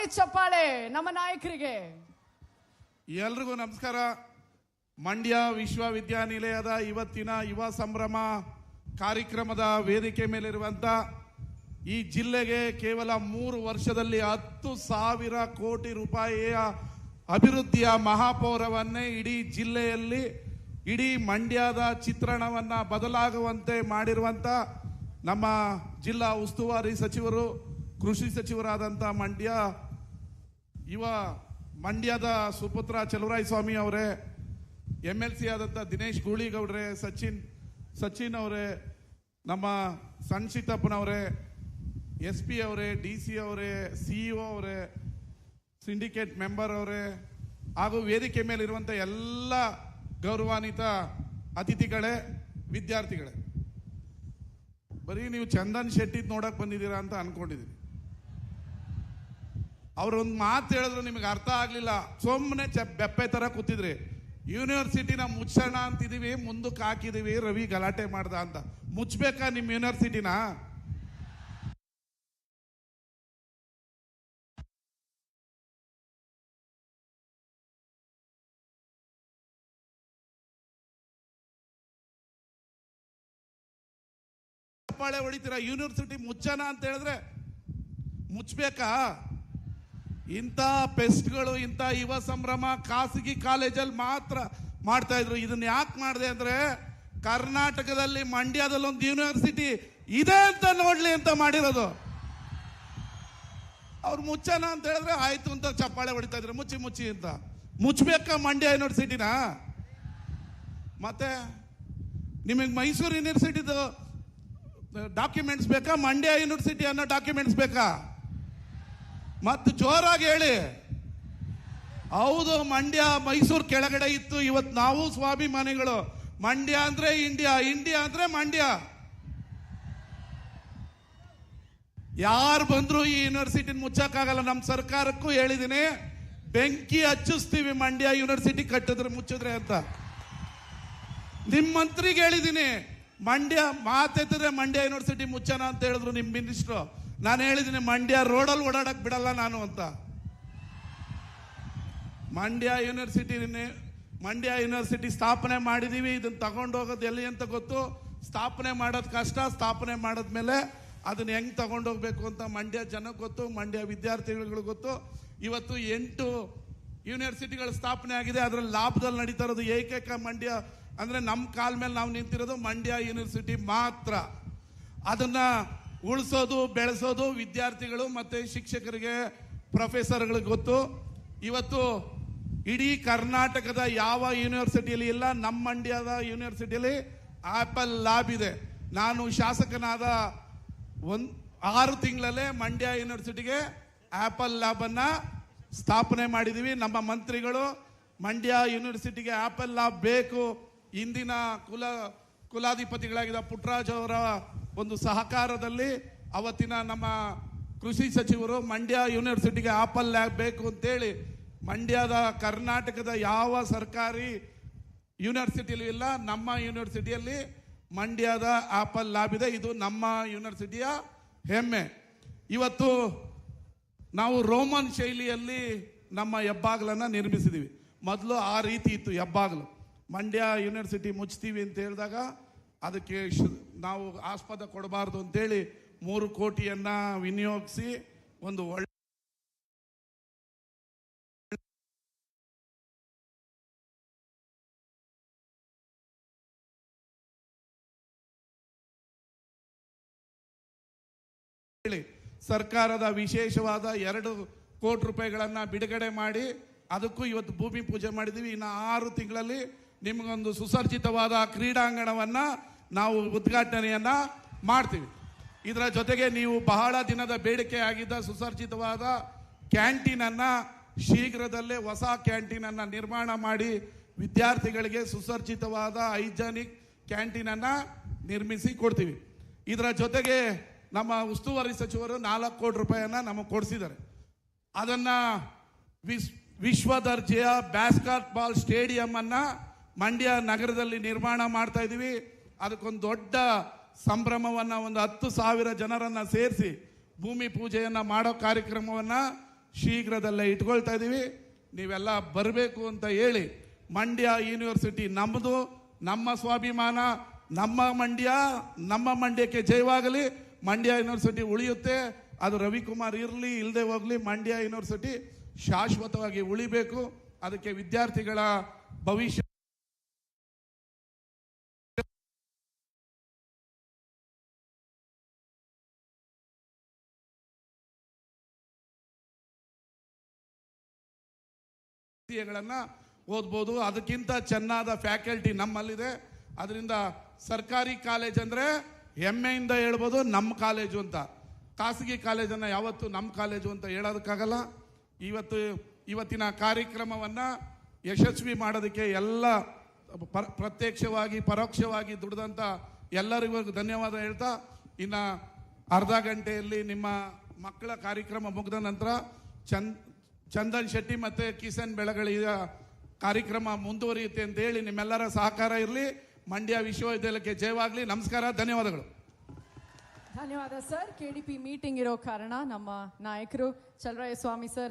ಭಾರಿ ಚಪ್ಪಾಳೆ ನಮ್ಮ ನಾಯಕರಿಗೆ. ಎಲ್ರಿಗೂ ನಮಸ್ಕಾರ. ಮಂಡ್ಯ ವಿಶ್ವವಿದ್ಯಾನಿಲಯದ ಇವತ್ತಿನ ಯುವ ಸಂಭ್ರಮ ಕಾರ್ಯಕ್ರಮದ ವೇದಿಕೆ ಮೇಲಿರುವಂತ ಈ ಜಿಲ್ಲೆಗೆ ಕೇವಲ 3 ವರ್ಷದಲ್ಲಿ 10,000 ಕೋಟಿ ರೂಪಾಯಿಯ ಅಭಿವೃದ್ಧಿಯ ಮಹಾಪೌರವನ್ನೇ ಇಡೀ ಜಿಲ್ಲೆಯಲ್ಲಿ ಇಡೀ ಮಂಡ್ಯದ ಚಿತ್ರಣವನ್ನ ಬದಲಾಗುವಂತೆ ಮಾಡಿರುವಂತ ನಮ್ಮ ಜಿಲ್ಲಾ ಉಸ್ತುವಾರಿ ಸಚಿವರು ಕೃಷಿ ಸಚಿವರಾದಂಥ ಮಂಡ್ಯದ ಸುಪುತ್ರ ಚಲುವರಾಯಸ್ವಾಮಿ ಅವರೇ, MLC ಆದಂಥ ದಿನೇಶ್ ಗೂಳಿಗೌಡ್ರೆ, ಸಚಿನ್ ಅವರೇ, ನಮ್ಮ ಸಣ್ಣ ಸಿದ್ದಪ್ಪನವರೇ, SP ಅವರೇ, DC ಅವರೇ, CEO ಅವರೇ, ಸಿಂಡಿಕೇಟ್ ಮೆಂಬರ್ ಅವರೇ ಹಾಗೂ ವೇದಿಕೆ ಮೇಲಿರುವಂಥ ಎಲ್ಲ ಗೌರವಾನ್ವಿತ ಅತಿಥಿಗಳೇ, ವಿದ್ಯಾರ್ಥಿಗಳೇ, ಬರೀ ನೀವು ಚಂದನ್ ಶೆಟ್ಟಿ ನೋಡಕ್ ಬಂದಿದ್ದೀರಾ ಅಂತ ಅನ್ಕೊಂಡಿದ್ದೀನಿ. ಅವ್ರೊಂದು ಮಾತು ಹೇಳಿದ್ರು ನಿಮಗೆ ಅರ್ಥ ಆಗ್ಲಿಲ್ಲ, ಸುಮ್ಮನೆ ಬೆಪ್ಪೆ ತರ ಕೂತಿದ್ರಿ. ಯೂನಿವರ್ಸಿಟಿನ ಮುಚ್ಚೋಣ ಅಂತಿದೀವಿ, ಮುಂದಕ್ಕೆ ಹಾಕಿದೀವಿ, ರವಿ ಗಲಾಟೆ ಮಾಡ್ದ ಅಂತ. ಮುಚ್ಚಬೇಕಾ ನಿಮ್ಮ ಯೂನಿವರ್ಸಿಟಿನ? ಚಪ್ಪಾಳೆ ಹೊಡಿತೀರಾ? ಯೂನಿವರ್ಸಿಟಿ ಮುಚ್ಚೋಣ ಅಂತ ಹೇಳಿದ್ರೆ ಮುಚ್ಚಬೇಕಾ? ಇಂಥ ಪೆಸ್ಟ್ಗಳು, ಇಂಥ ಯುವ ಸಂಭ್ರಮ ಖಾಸಗಿ ಕಾಲೇಜಲ್ಲಿ ಮಾತ್ರ ಮಾಡ್ತಾ ಇದ್ರು. ಇದನ್ನ ಯಾಕೆ ಮಾಡಿದೆ ಅಂದ್ರೆ, ಕರ್ನಾಟಕದಲ್ಲಿ ಮಂಡ್ಯದಲ್ಲಿ ಒಂದು ಯೂನಿವರ್ಸಿಟಿ ಇದೆ ಅಂತ ನೋಡ್ಲಿ ಅಂತ ಮಾಡಿರೋದು. ಅವ್ರು ಮುಚ್ಚೋಣ ಅಂತ ಹೇಳಿದ್ರೆ ಆಯ್ತು ಅಂತ ಚಪ್ಪಾಳೆ ಹೊಡಿತಾ ಇದ್ರು, ಮುಚ್ಚಿ ಅಂತ. ಮುಚ್ಚಬೇಕಾ ಮಂಡ್ಯ ಯೂನಿವರ್ಸಿಟಿನ? ಮತ್ತೆ ನಿಮಗೆ ಮೈಸೂರು ಯೂನಿವರ್ಸಿಟಿದು ಡಾಕ್ಯುಮೆಂಟ್ಸ್ ಬೇಕಾ? ಮಂಡ್ಯ ಯೂನಿವರ್ಸಿಟಿ ಅನ್ನೋ ಡಾಕ್ಯುಮೆಂಟ್ಸ್ ಬೇಕಾ? ಮತ್ತು ಜೋರಾಗಿ ಹೇಳಿ. ಹೌದು, ಮಂಡ್ಯ ಮೈಸೂರು ಕೆಳಗಡೆ ಇತ್ತು, ಇವತ್ತು ನಾವು ಸ್ವಾಭಿಮಾನಿಗಳು. ಮಂಡ್ಯ ಅಂದ್ರೆ ಇಂಡಿಯಾ, ಇಂಡಿಯಾ ಅಂದ್ರೆ ಮಂಡ್ಯ. ಯಾರು ಬಂದ್ರು ಈ ಯೂನಿವರ್ಸಿಟಿ ಮುಚ್ಚಕ್ಕಾಗಲ್ಲ. ನಮ್ಮ ಸರ್ಕಾರಕ್ಕೂ ಹೇಳಿದ್ದೀನಿ, ಬೆಂಕಿ ಹಚ್ಚಿಸ್ತೀವಿ ಮಂಡ್ಯ ಯೂನಿವರ್ಸಿಟಿ ಕಟ್ಟಿದ್ರೆ ಮುಚ್ಚಿದ್ರೆ ಅಂತ. ನಿಮ್ಮ ಮಂತ್ರಿಗೆ ಹೇಳಿದ್ದೀನಿ, ಮಂಡ್ಯ ಮಾತೆತ್ತಿದ್ರೆ ಮಂಡ್ಯ ಯೂನಿವರ್ಸಿಟಿ ಮುಚ್ಚೋಣ ಅಂತ ಹೇಳಿದ್ರು ನಿಮ್ಮ ಮಿನಿಸ್ಟ್ರು. ನಾನು ಹೇಳಿದ್ದೀನಿ, ಮಂಡ್ಯ ರೋಡಲ್ಲಿ ಓಡಾಡಕ್ ಬಿಡಲ್ಲ ನಾನು ಅಂತ. ಮಂಡ್ಯ ಯೂನಿವರ್ಸಿಟಿ ಸ್ಥಾಪನೆ ಮಾಡಿದೀವಿ. ಇದನ್ನ ತಗೊಂಡೋಗೋದು ಎಲ್ಲಿ ಅಂತ ಗೊತ್ತು. ಸ್ಥಾಪನೆ ಮಾಡೋದು ಕಷ್ಟ. ಸ್ಥಾಪನೆ ಮಾಡಿದ್ಮೇಲೆ ಅದನ್ನ ಹೆಂಗ್ ತಗೊಂಡೋಗ್ಬೇಕು ಅಂತ ಮಂಡ್ಯ ಜನಕ್ಕೆ ಗೊತ್ತು, ಮಂಡ್ಯ ವಿದ್ಯಾರ್ಥಿಗಳು ಗೊತ್ತು. ಇವತ್ತು 8 ಯೂನಿವರ್ಸಿಟಿಗಳು ಸ್ಥಾಪನೆ ಆಗಿದೆ. ಅದರಲ್ಲಿ ಲಾಭದಲ್ಲಿ ನಡೀತಾ ಇರೋದು ಏಕೈಕ ಮಂಡ್ಯ ಅಂದ್ರೆ ನಮ್ಮ ಕಾಲ ಮೇಲೆ ನಾವು ನಿಂತಿರೋದು ಮಂಡ್ಯ ಯೂನಿವರ್ಸಿಟಿ ಮಾತ್ರ. ಅದನ್ನ ಉಳಿಸೋದು, ಬೆಳೆಸೋದು ವಿದ್ಯಾರ್ಥಿಗಳು ಮತ್ತೆ ಶಿಕ್ಷಕರಿಗೆ, ಪ್ರೊಫೆಸರ್ಗಳಿಗೆ ಗೊತ್ತು. ಇವತ್ತು ಇಡೀ ಕರ್ನಾಟಕದ ಯಾವ ಯೂನಿವರ್ಸಿಟಿಯಲ್ಲಿ ಇಲ್ಲ, ನಮ್ಮ ಮಂಡ್ಯದ ಯೂನಿವರ್ಸಿಟಿಯಲ್ಲಿ ಆಪಲ್ ಲ್ಯಾಬ್ ಇದೆ. ನಾನು ಶಾಸಕನಾದ 6 ತಿಂಗಳಲ್ಲೇ ಮಂಡ್ಯ ಯೂನಿವರ್ಸಿಟಿಗೆ ಆಪಲ್ ಲ್ಯಾಬ್ ಅನ್ನ ಸ್ಥಾಪನೆ ಮಾಡಿದೀವಿ. ನಮ್ಮ ಮಂತ್ರಿಗಳು ಮಂಡ್ಯ ಯೂನಿವರ್ಸಿಟಿಗೆ ಆಪಲ್ ಲ್ಯಾಬ್ ಬೇಕು, ಇಂದಿನ ಕುಲಾಧಿಪತಿಗಳಾಗಿದ್ದ ಪುಟ್ಟರಾಜ್ ಅವರ ಒಂದು ಸಹಕಾರದಲ್ಲಿ ಅವತ್ತಿನ ನಮ್ಮ ಕೃಷಿ ಸಚಿವರು ಮಂಡ್ಯ ಯೂನಿವರ್ಸಿಟಿಗೆ ಆಪಲ್ ಲ್ಯಾಬ್ ಬೇಕು ಅಂತೇಳಿ, ಮಂಡ್ಯದ ಕರ್ನಾಟಕದ ಯಾವ ಸರ್ಕಾರಿ ಯೂನಿವರ್ಸಿಟಿಯಲ್ಲೂ ಇಲ್ಲ, ನಮ್ಮ ಯೂನಿವರ್ಸಿಟಿಯಲ್ಲಿ ಮಂಡ್ಯದ ಆಪಲ್ ಲ್ಯಾಬ್ ಇದೆ. ಇದು ನಮ್ಮ ಯೂನಿವರ್ಸಿಟಿಯ ಹೆಮ್ಮೆ. ಇವತ್ತು ನಾವು ರೋಮನ್ ಶೈಲಿಯಲ್ಲಿ ನಮ್ಮ ಹೆಬ್ಬಾಗ್ಲನ್ನ ನಿರ್ಮಿಸಿದೀವಿ. ಮೊದಲು ಆ ರೀತಿ ಇತ್ತು ಹೆಬ್ಬಾಗ್ಲು. ಮಂಡ್ಯ ಯೂನಿವರ್ಸಿಟಿ ಮುಚ್ತೀವಿ ಅಂತ ಹೇಳಿದಾಗ ಅದಕ್ಕೆ ನಾವು ಆಸ್ಪದ ಕೊಡಬಾರ್ದು ಅಂತೇಳಿ 3 ಕೋಟಿಯನ್ನ ವಿನಿಯೋಗಿಸಿ ಒಂದು ಒಳ್ಳೆ ಸರ್ಕಾರದ ವಿಶೇಷವಾದ 2 ಕೋಟಿ ರೂಪಾಯಿಗಳನ್ನ ಬಿಡುಗಡೆ ಮಾಡಿ ಅದಕ್ಕೂ ಇವತ್ತು ಭೂಮಿ ಪೂಜೆ ಮಾಡಿದೀವಿ. ಇನ್ನು 6 ತಿಂಗಳಲ್ಲಿ ನಿಮಗೊಂದು ಸುಸರ್ಜಿತವಾದ ಕ್ರೀಡಾಂಗಣವನ್ನ ನಾವು ಉದ್ಘಾಟನೆಯನ್ನ ಮಾಡ್ತೀವಿ. ಇದರ ಜೊತೆಗೆ ನೀವು ಬಹಳ ದಿನದ ಬೇಡಿಕೆ ಆಗಿದ್ದ ಸುಸರ್ಜಿತವಾದ ಕ್ಯಾಂಟೀನ್ ಅನ್ನ ಶೀಘ್ರದಲ್ಲೇ ಹೊಸ ಕ್ಯಾಂಟೀನ್ ಅನ್ನ ನಿರ್ಮಾಣ ಮಾಡಿ ವಿದ್ಯಾರ್ಥಿಗಳಿಗೆ ಸುಸರ್ಜಿತವಾದ ಹೈಜಾನಿಕ್ ಕ್ಯಾಂಟೀನ್ ಅನ್ನ ನಿರ್ಮಿಸಿ ಕೊಡ್ತೀವಿ. ಇದರ ಜೊತೆಗೆ ನಮ್ಮ ಉಸ್ತುವಾರಿ ಸಚಿವರು 4 ಕೋಟಿ ರೂಪಾಯಿಯನ್ನ ನಮಗೆ ಕೊಡಿಸಿದ್ದಾರೆ. ಅದನ್ನ ವಿಶ್ವ ದರ್ಜೆಯ ಬ್ಯಾಸ್ಕೆಟ್ ಬಾಲ್ ಸ್ಟೇಡಿಯಂ ಅನ್ನ ಮಂಡ್ಯ ನಗರದಲ್ಲಿ ನಿರ್ಮಾಣ ಮಾಡ್ತಾ ಇದೀವಿ. ಅದಕ್ಕೊಂದು ದೊಡ್ಡ ಸಂಭ್ರಮವನ್ನ, ಒಂದು 10,000 ಜನರನ್ನ ಸೇರಿಸಿ ಭೂಮಿ ಪೂಜೆಯನ್ನ ಮಾಡೋ ಕಾರ್ಯಕ್ರಮವನ್ನ ಶೀಘ್ರದಲ್ಲೇ ಇಟ್ಕೊಳ್ತಾ ಇದ್ದೀವಿ. ನೀವೆಲ್ಲ ಬರಬೇಕು ಅಂತ ಹೇಳಿ, ಮಂಡ್ಯ ಯೂನಿವರ್ಸಿಟಿ ನಮ್ಮದು, ನಮ್ಮ ಸ್ವಾಭಿಮಾನ, ನಮ್ಮ ಮಂಡ್ಯ, ನಮ್ಮ ಮಂಡ್ಯಕ್ಕೆ ಜಯವಾಗಲಿ. ಮಂಡ್ಯ ಯೂನಿವರ್ಸಿಟಿ ಉಳಿಯುತ್ತೆ. ಅದು ರವಿಕುಮಾರ್ ಇರಲಿ ಇಲ್ಲದೆ ಹೋಗಲಿ, ಮಂಡ್ಯ ಯೂನಿವರ್ಸಿಟಿ ಶಾಶ್ವತವಾಗಿ ಉಳಿಬೇಕು. ಅದಕ್ಕೆ ವಿದ್ಯಾರ್ಥಿಗಳ ಭವಿಷ್ಯ ಓದ್ಬೋದು. ಅದಕ್ಕಿಂತ ಚೆನ್ನಾದ ಫ್ಯಾಕಲ್ಟಿ ನಮ್ಮಲ್ಲಿದೆ. ಅದರಿಂದ ಸರ್ಕಾರಿ ಕಾಲೇಜ್ ಅಂದರೆ ಹೆಮ್ಮೆಯಿಂದ ಹೇಳ್ಬೋದು ನಮ್ಮ ಕಾಲೇಜು ಅಂತ. ಖಾಸಗಿ ಕಾಲೇಜನ್ನು ಯಾವತ್ತೂ ನಮ್ಮ ಕಾಲೇಜು ಅಂತ ಹೇಳೋದಕ್ಕಾಗಲ್ಲ. ಇವತ್ತಿನ ಕಾರ್ಯಕ್ರಮವನ್ನು ಯಶಸ್ವಿ ಮಾಡೋದಕ್ಕೆ ಎಲ್ಲ ಪ್ರತ್ಯಕ್ಷವಾಗಿ ಪರೋಕ್ಷವಾಗಿ ದುಡಿದಂಥ ಎಲ್ಲರಿಗೂ ಧನ್ಯವಾದ ಹೇಳ್ತಾ, ಇನ್ನು ಅರ್ಧ ಗಂಟೆಯಲ್ಲಿ ನಿಮ್ಮ ಮಕ್ಕಳ ಕಾರ್ಯಕ್ರಮ ಮುಗಿದ ನಂತರ ಚಂದನ್ ಶೆಟ್ಟಿ ಮತ್ತು ಕಿಸನ್ ಬೆಳಗಳಿಯ ಕಾರ್ಯಕ್ರಮ ಮುಂದುವರಿಯುತ್ತೆ ಅಂತ ಹೇಳಿ ನಿಮ್ಮೆಲ್ಲರ ಸಹಕಾರ ಇರಲಿ. ಮಂಡ್ಯ ವಿಶ್ವವಿದ್ಯಾಲಯಕ್ಕೆ ಜಯವಾಗಲಿ. ನಮಸ್ಕಾರ, ಧನ್ಯವಾದಗಳು. ಧನ್ಯವಾದ ಸರ್. KDP ಮೀಟಿಂಗ್ ಇರೋ ಕಾರಣ ನಮ್ಮ ನಾಯಕರು ಚಲರಾಯ ಸ್ವಾಮಿ ಸರ್